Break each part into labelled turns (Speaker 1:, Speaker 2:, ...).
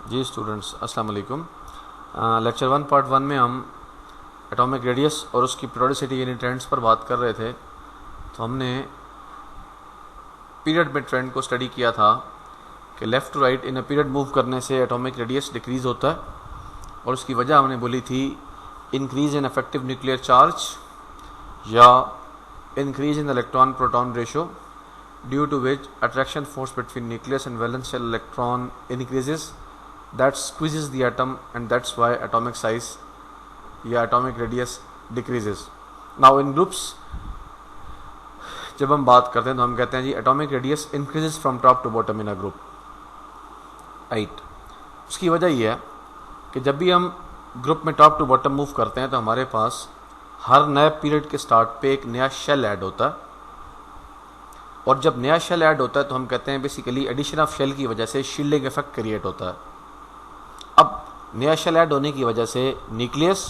Speaker 1: जी students, अस्सलाम वालेकुम। Lecture 1 part 1 में हम एटॉमिक रेडियस और उसकी पीरियोडिसिटी यानी ट्रेंड्स पर बात कर रहे थे। तो हमने पीरियड में ट्रेंड को स्टडी किया था कि left to right in a period move करने से एटॉमिक रेडियस डिक्रीज़ होता है, और उसकी वजह हमने बोली थी increase in effective nuclear charge या increase in electron proton ratio, due to which attraction force between nucleus and valence shell electron increases, that squeezes the atom, and that's why atomic size या atomic radius decreases. Now in groups जब हम बात करते हैं तो हम कहते हैं जी atomic radius increases from top to bottom in a group, right? उसकी वजह यह है कि जब भी हम ग्रुप में टॉप टू बॉटम मूव करते हैं तो हमारे पास हर नए पीरियड के स्टार्ट पे एक नया शेल ऐड होता है, और जब नया शेल ऐड होता है तो हम कहते हैं बेसिकली एडिशन ऑफ शेल की वजह से शील्डिंग इफेक्ट क्रिएट होता है। अब नया शेल ऐड होने की वजह से न्यूक्लियस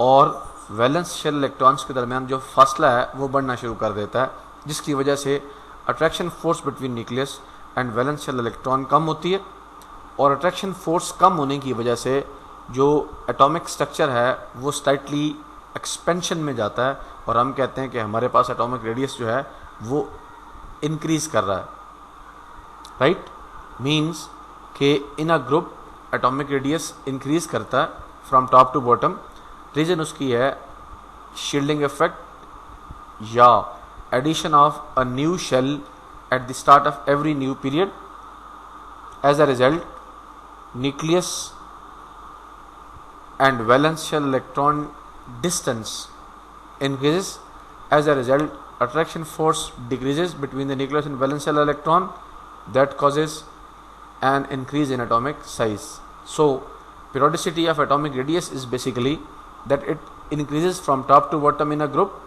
Speaker 1: और वैलेंस शेल इलेक्ट्रॉन्स के दरमियान जो फासला है वो बढ़ना शुरू कर देता है, जिसकी वजह से attraction force between nucleus and valence shell electron कम होती है, और अट्रैक्शन फोर्स कम होने की वजह से जो एटॉमिक स्ट्रक्चर है वो स्लाइटली एक्सपेंशन में जाता है, और हम कहते हैं कि हमारे पास एटॉमिक रेडियस जो है वो इंक्रीज कर रहा है, राइट? मीन्स कि in a group atomic radius increase करता है from top to bottom. Reason उसकी है शील्डिंग इफेक्ट या addition of a new shell at the start of every new period. As a result nucleus and valence shell electron distance increases. As a result, attraction force decreases between the nucleus and valence shell electron. That causes an increase in atomic size. So, periodicity of atomic radius is basically that it increases from top to bottom in a group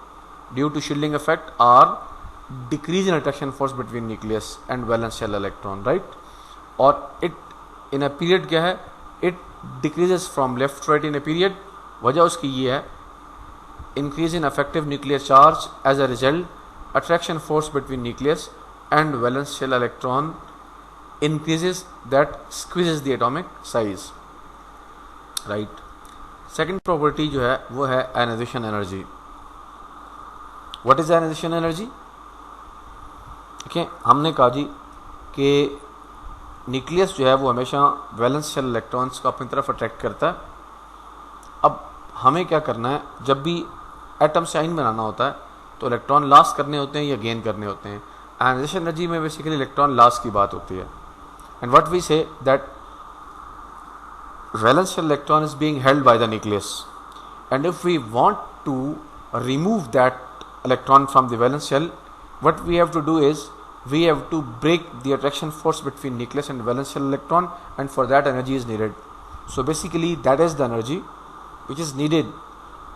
Speaker 1: due to shielding effect or decrease in attraction force between nucleus and valence shell electron, right? और it in a period क्या है? It decreases from left to right in a period. वजह उसकी ये है increase in effective nuclear charge. As a result, attraction force between nucleus and valence shell electron increases, that squeezes the atomic size, right? Second property जो है वो है ionization energy. What is ionization energy? देखिए, हमने कहा जी कि nucleus जो है वो हमेशा वैलेंस शेल इलेक्ट्रॉन्स को अपनी तरफ अट्रैक्ट करता है। अब हमें क्या करना है, जब भी एटम से आयन बनाना होता है तो इलेक्ट्रॉन लॉस करने होते हैं या गेन करने होते हैं। आयनाइजेशन एनर्जी में बेसिकली इलेक्ट्रॉन लॉस की बात होती है, and what we say that valence shell electron is being held by the nucleus, and if we want to remove that electron from the valence shell, what we have to do is we have to break the attraction force between nucleus and valence shell electron, and for that energy is needed. So basically that is the energy which is needed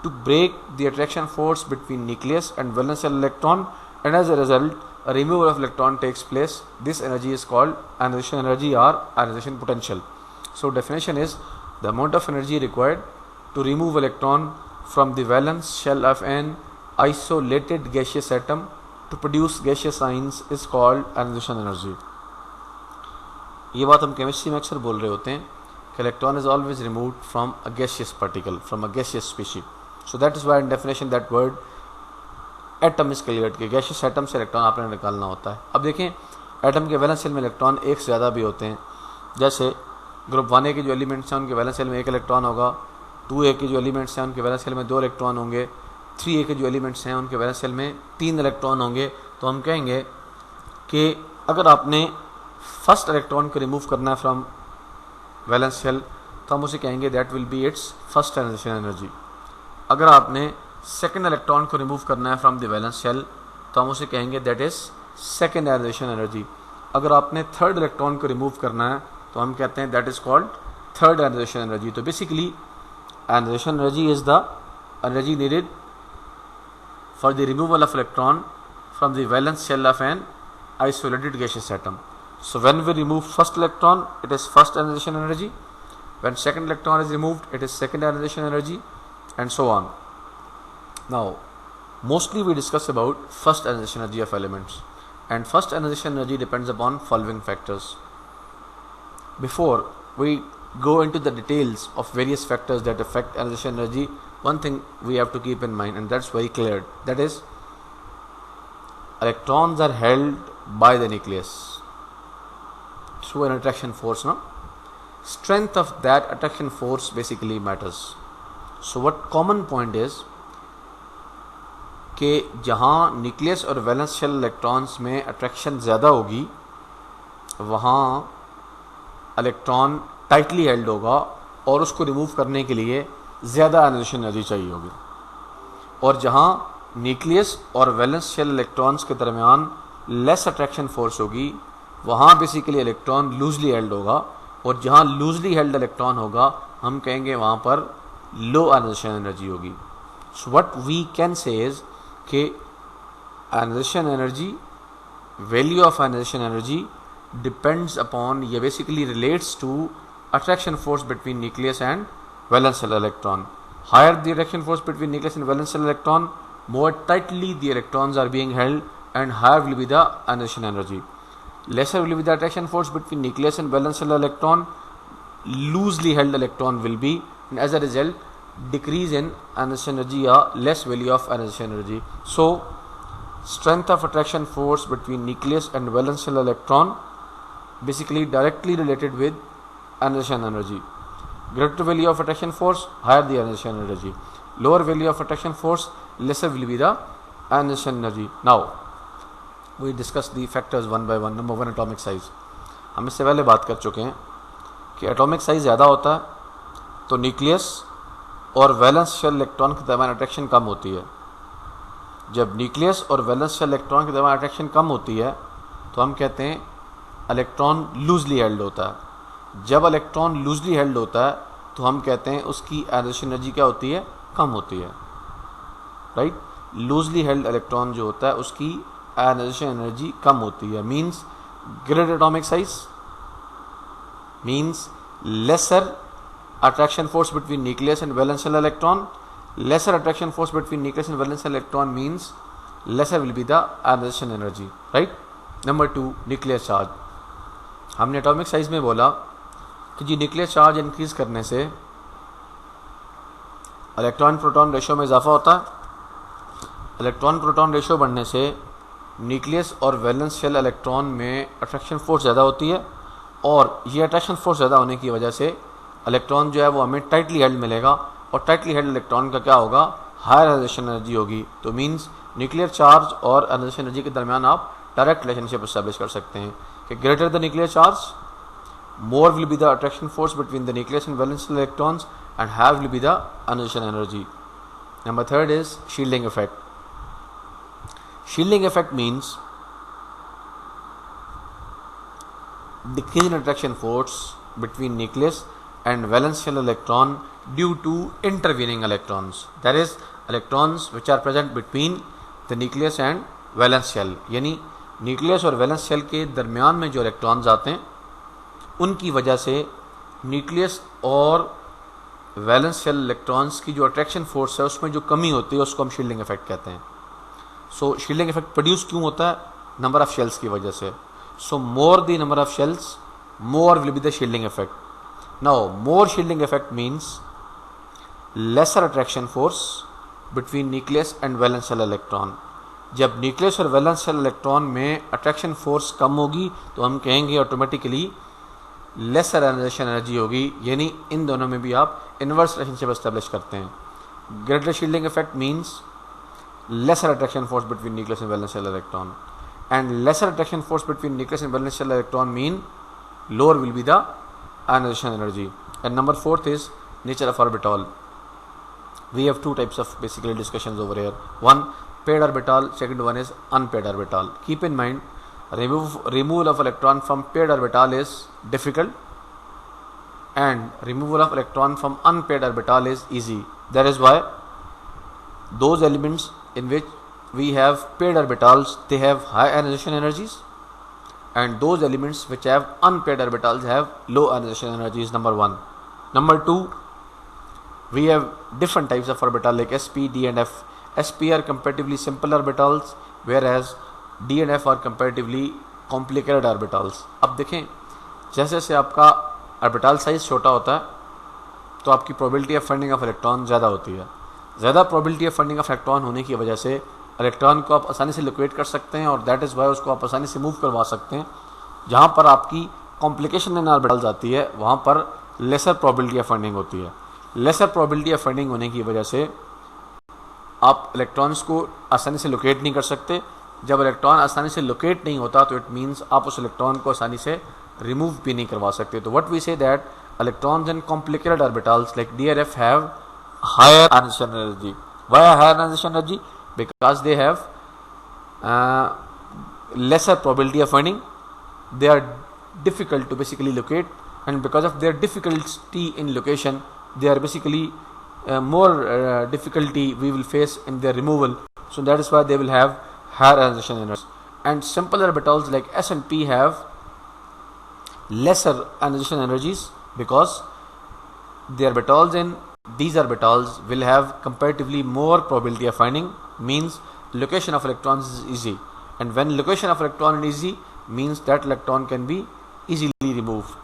Speaker 1: to break the attraction force between nucleus and valence shell electron, and as a result a removal of electron takes place. This energy is called ionization energy or ionization potential. So definition is the amount of energy required to remove electron from the valence shell of an isolated gaseous atom to produce gaseous ions is called ionization energy. ये बात हम chemistry में अक्सर बोल रहे होते हैं कि electron is always removed from a gaseous particle, from a gaseous species. So that is why in definition that word atom is cleared कि गैसियस एटम से इलेक्ट्रॉन आपने निकालना होता है. अब देखें, एटम के वैलेंस शेल में इलेक्ट्रॉन एक से ज़्यादा भी होते हैं. जैसे ग्रुप 1A के जो एलिमेंट्स हैं उनके वैलेंस शेल में एक इलेक्ट्रॉन होगा, 2A के जो एलिमेंट्स हैं उनके वैलेंस शेल में 2 इलेक्ट्रॉन होंगे, 3A के जो एलिमेंट्स हैं उनके वैलेंस शेल में 3 इलेक्ट्रॉन होंगे. तो हम कहेंगे कि अगर आपने फर्स्ट इलेक्ट्रॉन को रिमूव करना है फ्रॉम वैलेंस शेल तो हम उसे कहेंगे that will be its first ionisation energy. अगर आपने सेकंड इलेक्ट्रॉन को रिमूव करना है फ्रॉम द वैलेंस शेल तो हम उसे कहेंगे that is second ionisation energy. अगर आपने थर्ड इलेक्ट्रॉन को रिमूव करना है तो हम कहते हैं that is called third ionisation energy. तो basically ionisation energy is the energy needed for the removal of electron from the valence shell of an isolated gaseous atom. So when we remove first electron, it is first ionization energy. When second electron is removed, it is second ionization energy, and so on. Now, mostly we discuss about first ionization energy of elements, and first ionization energy depends upon following factors. Before we go into the details of various factors that affect ionization energy, one thing we have to keep in mind, and that's very clear, that is electrons are held by the nucleus through an attraction force. Now, strength of that attraction force basically matters. So what common point is कि जहाँ nucleus और valence shell electrons में attraction ज़्यादा होगी वहाँ electron tightly held होगा और उसको रिमूव करने के लिए ज़्यादा आयोनाइजेशन एनर्जी चाहिए होगी, और जहाँ न्यूक्लियस और वैलेंस शेल इलेक्ट्रॉन्स के दरमियान लेस अट्रैक्शन फोर्स होगी वहाँ बेसिकली इलेक्ट्रॉन लूजली हेल्ड होगा, और जहाँ लूजली हेल्ड इलेक्ट्रॉन होगा हम कहेंगे वहाँ पर लो आयोनाइजेशन एनर्जी होगी. So what we can say is कि ionisation energy, value of ionisation energy depends upon, ये basically relates to attraction force between nucleus and valence shell electron. Higher the attraction force between nucleus and valence shell electron, more tightly the electrons are being held and higher will be the ionization energy. Lesser will be the attraction force between nucleus and valence shell electron, loosely held electron will be, and as a result decrease in ionization energy or less value of ionization energy. So strength of attraction force between nucleus and valence shell electron basically directly related with ionization energy. Greater value of attraction force, higher the ionization energy. Lower value of attraction force, lesser will be the ionization energy. Now we discuss the factors one by one. Number one, atomic size. हम इससे पहले बात कर चुके हैं कि atomic size ज़्यादा होता है तो न्यूक्लियस और वैलेंस शेल इलेक्ट्रॉन के दरमियान अट्रैक्शन कम होती है. जब न्यूक्लियस और वैलेंस शेल इलेक्ट्रॉन के दरमियान अट्रैक्शन कम होती है तो हम कहते हैं इलेक्ट्रॉन लूजली हेल्ड होता है. जब इलेक्ट्रॉन लूजली हेल्ड होता है तो हम कहते हैं उसकी आयोनाइजेशन एनर्जी क्या होती है, कम होती है. राइट, लूजली हेल्ड इलेक्ट्रॉन जो होता है उसकी आयोनाइजेशन एनर्जी कम होती है. Means greater atomic size means lesser attraction force between nucleus and valence shell electron. Lesser attraction force between nucleus and valence shell electron means lesser will be the ionization energy. Right. Number two, nuclear charge. हमने atomic size में बोला कि जी nuclear charge increase करने से electron proton ratio में इजाफा होता है. इलेक्ट्रॉन प्रोटॉन रेशो बढ़ने से न्यूक्लियस और वैलेंस शेल इलेक्ट्रॉन में अट्रैक्शन फोर्स ज़्यादा होती है, और ये अट्रैक्शन फोर्स ज़्यादा होने की वजह से इलेक्ट्रॉन जो है वो हमें टाइटली हेल्ड मिलेगा, और टाइटली हेल्ड इलेक्ट्रॉन का क्या होगा, हायर आयोनाइजेशन एनर्जी होगी. तो मीन्स न्यूक्लियर चार्ज और आयोनाइजेशन एनर्जी के दरमियान आप डायरेक्ट रिलेशनशिप एस्टैब्लिश कर सकते हैं कि greater the nuclear charge, more will be the attraction force between the nucleus and valence shell electrons, and higher will be the ionization energy. Number third is shielding effect. Shielding effect means decrease in attraction force between nucleus and valence shell electron due to intervening electrons. That is electrons which are present between the nucleus and valence shell. यानी nucleus और valence shell के दरमियान में जो electrons आते हैं उनकी वजह से न्यूक्लियस और वैलेंस शेल इलेक्ट्रॉन्स की जो अट्रैक्शन फोर्स है उसमें जो कमी होती है उसको हम शील्डिंग इफेक्ट कहते हैं. सो शील्डिंग इफेक्ट प्रोड्यूस क्यों होता है, नंबर ऑफ शेल्स की वजह से. So more the number of shells, more will be the shielding effect. Now more shielding effect means lesser attraction force between nucleus and valence shell electron. जब nucleus और valence shell electron में attraction force कम होगी तो हम कहेंगे automatically laser ionisation energy होगी. यानी इन दोनों में भी आप इनवर्स रिलेशनशिप एस्टैब्लिश करते हैं. Greater shielding effect means lesser attraction force between nucleus and valence shell electron, and lesser attraction force between nucleus and valence shell electron mean lower will be the ionisation energy. And number fourth is nature of orbital. We have two types of basically discussions over here. One, paired orbital. Second one is unpaired orbital. Keep in mind, removal of electron from paired orbital is difficult, and removal of electron from unpaired orbital is easy. That is why those elements in which we have paired orbitals, they have high ionization energies, and those elements which have unpaired orbitals have low ionization energies. Number one. Number two, we have different types of orbital like sp, d and f. sp are comparatively simple orbitals, whereas d and f are comparatively complicated orbitals. अब देखें जैसे जैसे आपका orbital size छोटा होता है तो आपकी probability of finding of electron ज़्यादा होती है। ज़्यादा probability of finding of electron होने की वजह से इलेक्ट्रॉन को आप आसानी से लोकेट कर सकते हैं और दैट इज़ वाई उसको आप आसानी से मूव करवा सकते हैं। जहाँ पर आपकी कॉम्प्लिकेशन इन ऑर्बिटल्स आती है वहाँ पर लेसर प्रोबेबिलिटी ऑफ फाइंडिंग होती है। लेसर प्रोबेबिलिटी ऑफ फाइंडिंग होने की वजह से आप इलेक्ट्रॉन्स को आसानी से लोकेट नहीं कर सकते। जब इलेक्ट्रॉन आसानी से लोकेट नहीं होता तो इट मीन्स आप उस इलेक्ट्रॉन को आसानी से रिमूव भी नहीं करवा सकते। तो what we say that electrons in complicated orbitals like DRF have higher ionisation energy. Why higher ionisation energy? Because they have lesser probability of finding, they are difficult to basically locate, and because of their difficulty in location they are basically more difficulty we will face in their removal, so that is why they will have higher ionization energy. And simple orbitals like S and P have lesser ionization energies because the orbitals in these orbitals will have comparatively more probability of finding, means location of electrons is easy, and when location of electron is easy means that electron can be easily removed.